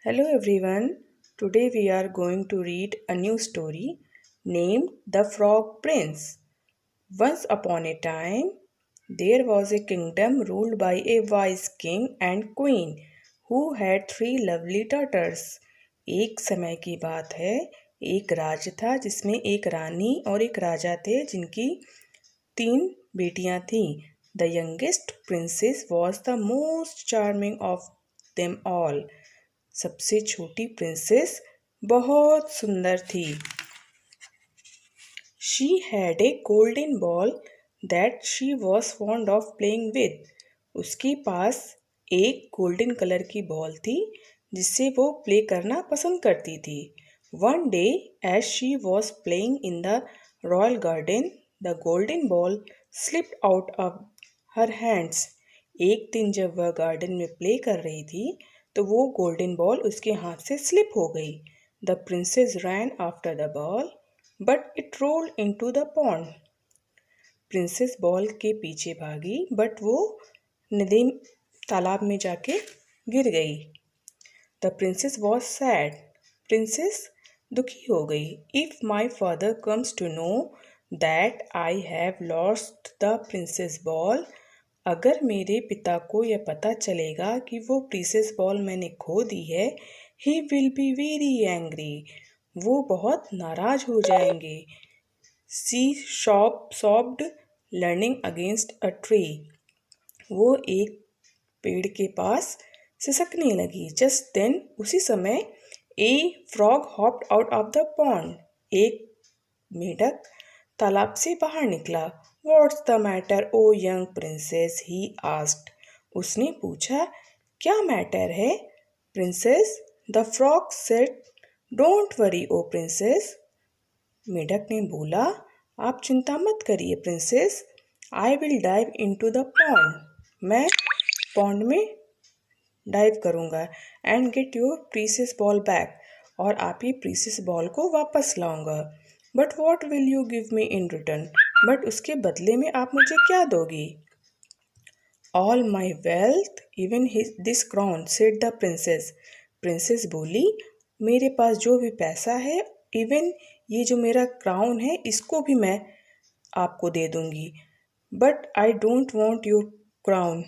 Hello everyone. Today we are going to read a new story named The Frog Prince. Once upon a time, there was a kingdom ruled by a wise king and queen who had three lovely daughters. एक समय की बात है, एक राज्य था जिसमें एक रानी और एक राजा थे जिनकी तीन बेटियां थीं. The youngest princess was the most charming of them all. सबसे छोटी प्रिंसेस बहुत सुंदर थी. She had a golden ball that she was fond of playing with. उसके पास एक गोल्डन कलर की बॉल थी जिससे वो प्ले करना पसंद करती थी. One day, as she was playing in the royal garden, the golden ball slipped out of her hands. एक दिन जब वह गार्डन में प्ले कर रही थी तो वो गोल्डन बॉल उसके हाथ से स्लिप हो गई. The princess rain after the ball but it rolled into the pond. Princess ball के पीछे भागी बट वो नदी तालाब में जाके गिर गई. The princess was sad. Princess दुखी हो गई. If my father comes to know that I have lost the princess ball, अगर मेरे पिता को यह पता चलेगा कि वो प्रिंसेस बॉल मैंने खो दी है, he will be very angry. वो बहुत नाराज हो जाएंगे. सी सॉब्ड लर्निंग अगेंस्ट अ ट्री. वो एक पेड़ के पास सिसकने लगी. जस्ट देन, उसी समय, ए frog hopped out of the pond. एक मेढक तालाब से बाहर निकला. What's the matter, oh young princess? he asked. उसने पूछा, क्या मैटर है princess? The frog said, Don't worry, oh princess. मेढक ने बोला, आप चिंता मत करिए princess. I will dive into the pond. मैं पॉन्ड में डाइव करूँगा. And get your precious ball back. और आप ये प्रीसियस बॉल को वापस लाऊंगा. But what will you give me in return? But उसके बदले में आप मुझे क्या दोगी? All my wealth, even this crown, said the princess. Princess बोली, मेरे पास जो भी पैसा है, इवन ये जो मेरा क्राउन है, इसको भी मैं आपको दे दूंगी. But I don't want your crown.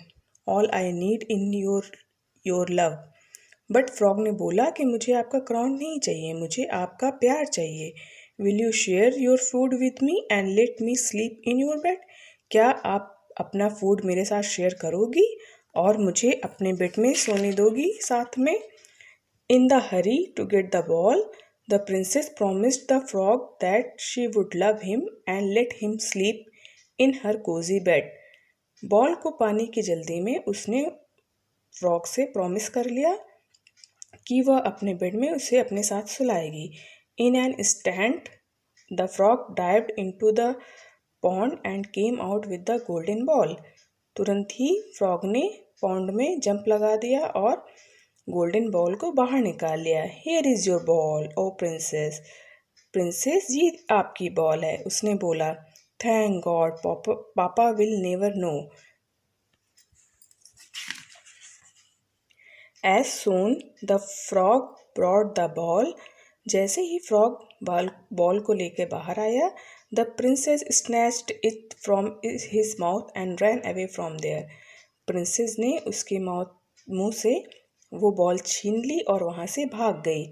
All I need in your love. But frog ने बोला कि मुझे आपका क्राउन नहीं चाहिए, मुझे आपका प्यार चाहिए. Will you share your food with me and let me sleep in your bed. क्या आप अपना फूड मेरे साथ शेयर करोगी और मुझे अपने बेड में सोने दोगी साथ में? In the hurry to get the ball, the princess promised the frog that she would love him and let him sleep in her cosy bed. Ball को पाने की जल्दी में उसने फ्रॉग से प्रॉमिस कर लिया कि वह अपने बेड में उसे अपने साथ सुलाएगी. In an instant, the frog dived into the pond and came out with the golden ball. तुरंत ही फ्रॉग ने पॉन्ड में जंप लगा दिया और गोल्डन बॉल को बाहर निकाल लिया. Here is your ball, oh princess. Princess, ये आपकी बॉल है, उसने बोला. Thank God, पापा will never know. As soon the frog brought the ball, जैसे ही फ्रॉग बॉल को लेकर बाहर आया, the princess snatched it from his mouth and ran away from there. Princess ने उसके मुंह से वो बॉल छीन ली और वहाँ से भाग गई.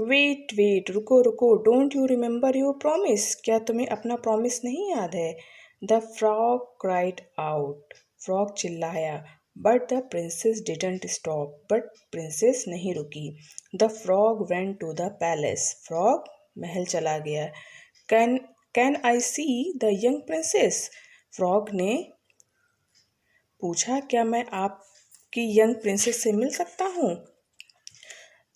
वेट, रुको, don't you remember your promise. क्या तुम्हें अपना प्रॉमिस नहीं याद है? The frog cried out. Frog चिल्लाया. But the princess didn't stop. But princess नहीं रुकी. The frog went to the palace. Frog महल चला गया. Can I see the young princess? Frog ने पूछा, क्या मैं आपकी यंग प्रिंसेस से मिल सकता हूँ?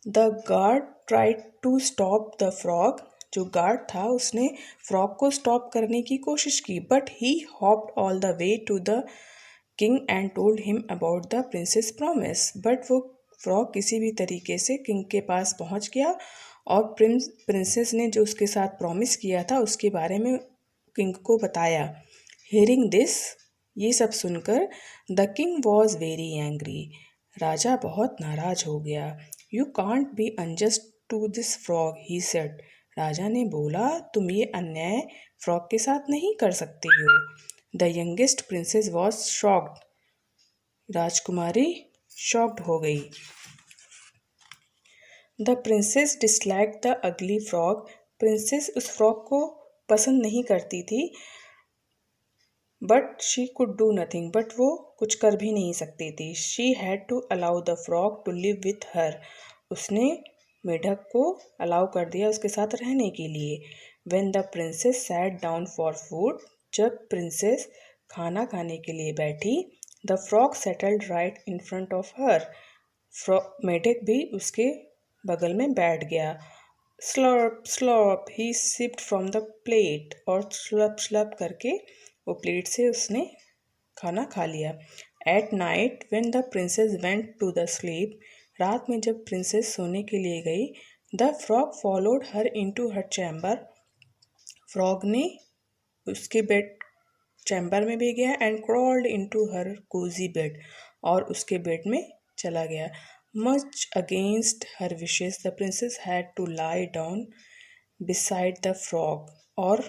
The guard tried to stop the frog. जो गार्ड था उसने फ्रॉग को स्टॉप करने की कोशिश की. But he hopped all the way to the king and told him about the princess promise. But वो फ्रॉग किसी भी तरीके से किंग के पास पहुंच गया और प्रिंसेस ने जो उसके साथ प्रॉमिस किया था उसके बारे में किंग को बताया. हियरिंग दिस, ये सब सुनकर, the king was very angry. राजा बहुत नाराज हो गया. You can't be unjust to this frog, he said. राजा ने बोला, तुम ये अन्याय फ्रॉग के साथ नहीं कर सकते हो। The youngest princess was shocked, राजकुमारी शॉक्ड हो गई। The princess dislike the ugly frog, princess उस फ्रॉग को पसंद नहीं करती थी। But she could do nothing, but वो कुछ कर भी नहीं सकती थी। She had to allow the frog to live with her, उसने मेढक को अलाउ कर दिया उसके साथ रहने के लिए। When the princess sat down for food, जब प्रिंसेस खाना खाने के लिए बैठी, the frog settled right in front of her, मेढक भी उसके बगल में बैठ गया। Slurp slurp he sipped from the plate, और स्लप स्लप करके वो प्लेट से उसने खाना खा लिया। At night when the princess went to the sleep, रात में जब प्रिंसेस सोने के लिए गई, the frog followed her into her chamber, frog ने उसके बेड चैम्बर में भी गया and crawled into her cosy bed, और उसके बेड में चला गया। Much against her wishes the princess had to lie down beside the frog, और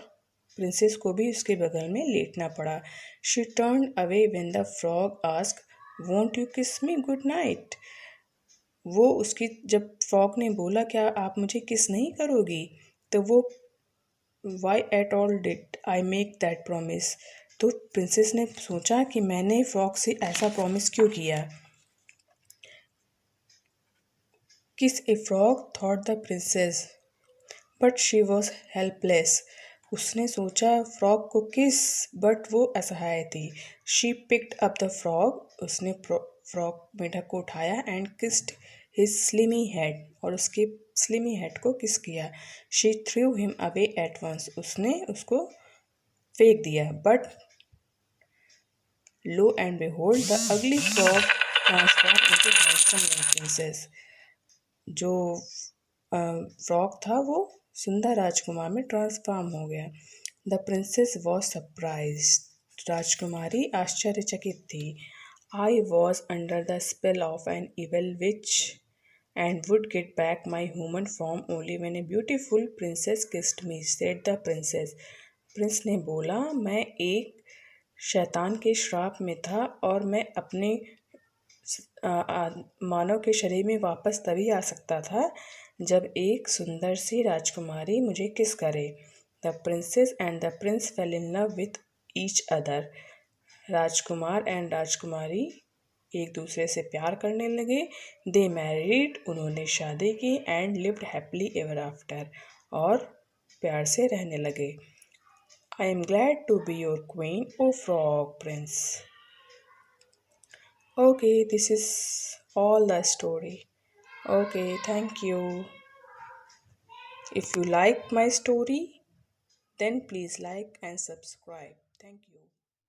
प्रिंसेस को भी उसके बगल में लेटना पड़ा। She turn away when the frog ask, won't you किस मी गुड नाइट, वो उसकी जब फ्रॉग ने बोला क्या आप मुझे किस नहीं करोगी, तो वो why at all did I make that promise, तो प्रिंसेस ने सोचा कि मैंने फ्रॉग से ऐसा प्रॉमिस क्यों किया। Kiss a frog thought the princess, but she was helpless, उसने सोचा फ्रॉग को किस, बट वो असहाय थी। She picked up the frog, उसने फ्रॉग मेढक को उठाया and kissed his slimy head, और उसके स्लिमी हेड को किस किया। She threw him away at once, उसने उसको फेंक दिया। But lo and behold, the ugly frog transform into handsome young princess, जो फ्रॉग था वो सुंदर राजकुमार में ट्रांसफॉर्म हो गया। द प्रिंसेस वॉज सरप्राइज, राजकुमारी आश्चर्यचकित थी। I was under the spell of an evil witch and would get back my human form only when a beautiful princess kissed me, said the princess. Prince ने बोला, मैं एक शैतान के श्राप में था और मैं अपने मानव के शरीर में वापस तभी आ सकता था जब एक सुंदर सी राजकुमारी मुझे किस करे। The princess and the Prince fail in love with each other, Rajkumar and राजकुमारी एक दूसरे से प्यार करने लगे। दे मैरिड, उन्होंने शादी की, and lived happily ever after, और प्यार से रहने लगे। I am glad to be your queen, oh frog prince. Okay, this is all the story. Okay, thank you. If you like my story, then please like and subscribe. Thank you.